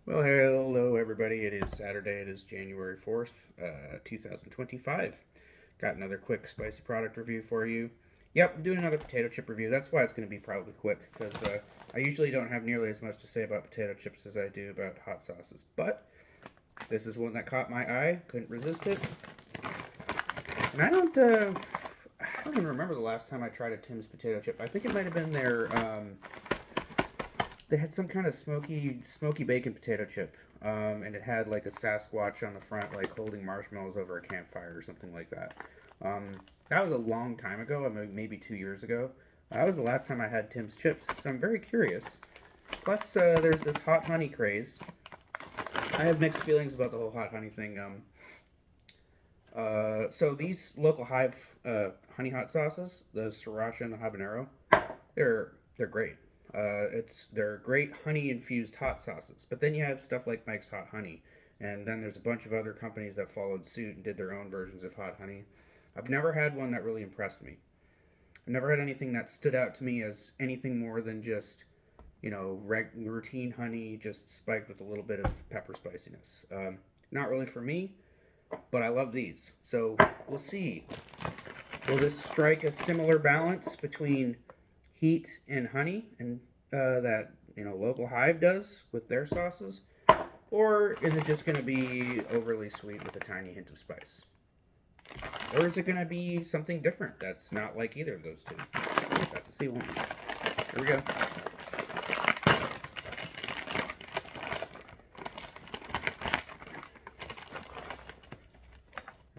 Well, hello everybody. It is Saturday. It is January 4th, 2025. Got another quick spicy product review for you. Yep, I'm doing another potato chip review. That's why it's going to be probably quick, because I usually don't have nearly as much to say about potato chips as I do about hot sauces. But this is one that caught my eye. Couldn't resist it. And I don't even remember the last time I tried a Tim's potato chip. I think it might have been they had some kind of smoky bacon potato chip, and it had like a Sasquatch on the front, like holding marshmallows over a campfire or something like that. Um, that was a long time ago, I mean, maybe 2 years ago. That was the last time I had Tim's chips, so I'm very curious. Plus, there's this hot honey craze. I have mixed feelings about the whole hot honey thing. So these Local Hive honey hot sauces, the sriracha and the habanero, they're great. They're great honey infused hot sauces. But then you have stuff like Mike's Hot Honey, and then there's a bunch of other companies that followed suit and did their own versions of hot honey. I've never had one that really impressed me. I've never had anything that stood out to me as anything more than just routine honey, just spiked with a little bit of pepper spiciness. Not really for me, but I love these. So we'll see. Will this strike a similar balance between heat and honey, and that Local Hive does with their sauces, or is it just going to be overly sweet with a tiny hint of spice, or is it going to be something different that's not like either of those two? We'll just have to see. One. Here we go.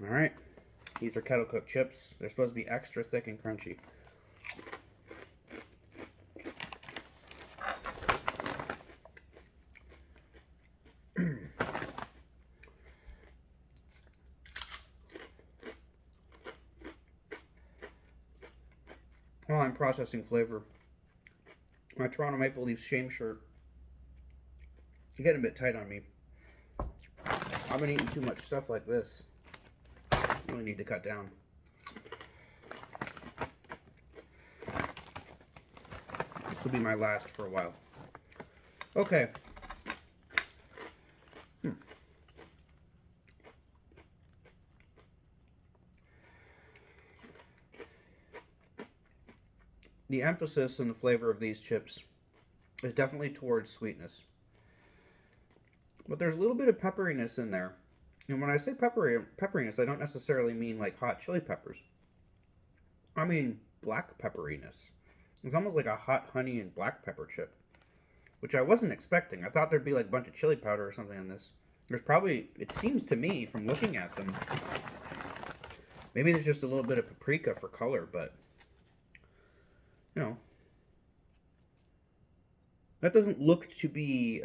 All right, these are kettle cooked chips. They're supposed to be extra thick and crunchy. While I'm processing flavor, my Toronto Maple Leafs shame shirt is getting a bit tight on me. I've been eating too much stuff like this. I really need to cut down. This will be my last for a while. Okay. The emphasis in the flavor of these chips is definitely towards sweetness. But there's a little bit of pepperiness in there. And when I say pepperiness, I don't necessarily mean like hot chili peppers. I mean black pepperiness. It's almost like a hot honey and black pepper chip, which I wasn't expecting. I thought there'd be like a bunch of chili powder or something in this. There's probably, it seems to me from looking at them, maybe there's just a little bit of paprika for color, but you know, that doesn't look to be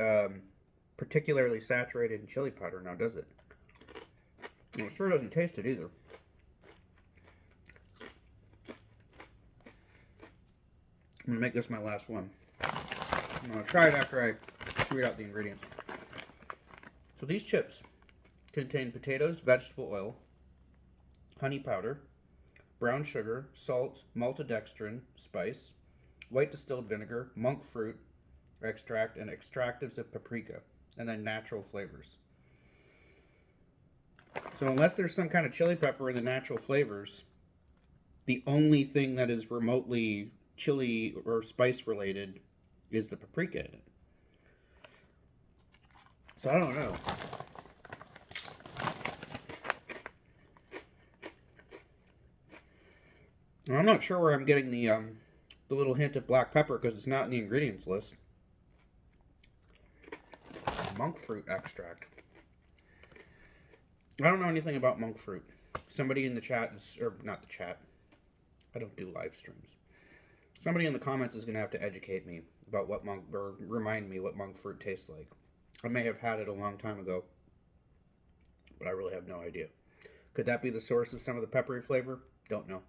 particularly saturated in chili powder now, does it? And it sure doesn't taste it either. I'm gonna make this my last one. I'm gonna try it after I read out the ingredients. So these chips contain potatoes, vegetable oil, honey powder, brown sugar, salt, maltodextrin, spice, white distilled vinegar, monk fruit extract, and extractives of paprika, and then natural flavors. So unless there's some kind of chili pepper in the natural flavors, the only thing that is remotely chili or spice related is the paprika in it. So I don't know. I'm not sure where I'm getting the little hint of black pepper because it's not in the ingredients list. Monk fruit extract. I don't know anything about monk fruit. Somebody in the chat is, or not the chat. I don't do live streams. Somebody in the comments is going to have to educate me about what monk, or remind me what monk fruit tastes like. I may have had it a long time ago, but I really have no idea. Could that be the source of some of the peppery flavor? Don't know.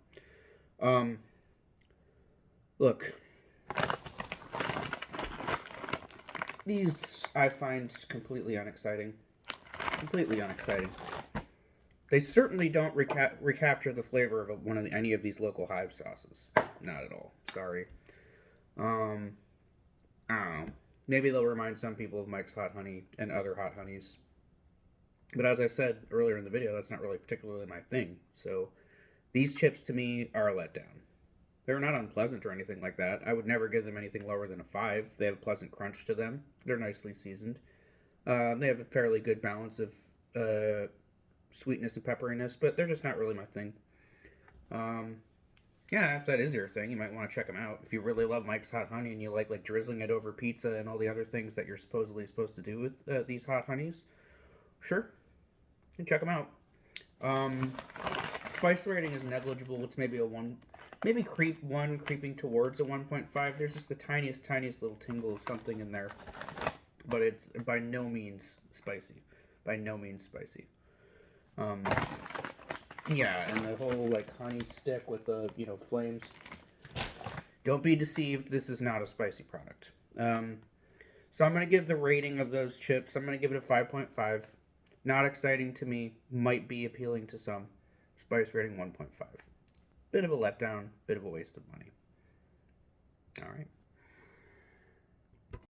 Look, these I find completely unexciting. Completely unexciting. They certainly don't recapture the flavor of any of these Local Hive sauces. Not at all. Sorry. I don't know. Maybe they'll remind some people of Mike's Hot Honey and other hot honeys. But as I said earlier in the video, that's not really particularly my thing. So these chips to me are a letdown. They're not unpleasant or anything like that. I would never give them anything lower than a 5. They have a pleasant crunch to them. They're nicely seasoned. They have a fairly good balance of sweetness and pepperiness, but they're just not really my thing. Yeah, if that is your thing, you might want to check them out. If you really love Mike's Hot Honey and you like drizzling it over pizza and all the other things that you're supposedly supposed to do with these hot honeys, sure, you can check them out. Spice rating is negligible. It's maybe a 1, maybe creeping towards a 1.5. There's just the tiniest little tingle of something in there, but it's by no means spicy. By no means spicy. Yeah, and the whole like honey stick with the flames. Don't be deceived. This is not a spicy product. So I'm gonna give the rating of those chips. I'm gonna give it a 5.5. Not exciting to me. Might be appealing to some. Spice rating 1.5. Bit of a letdown. Bit of a waste of money. All right.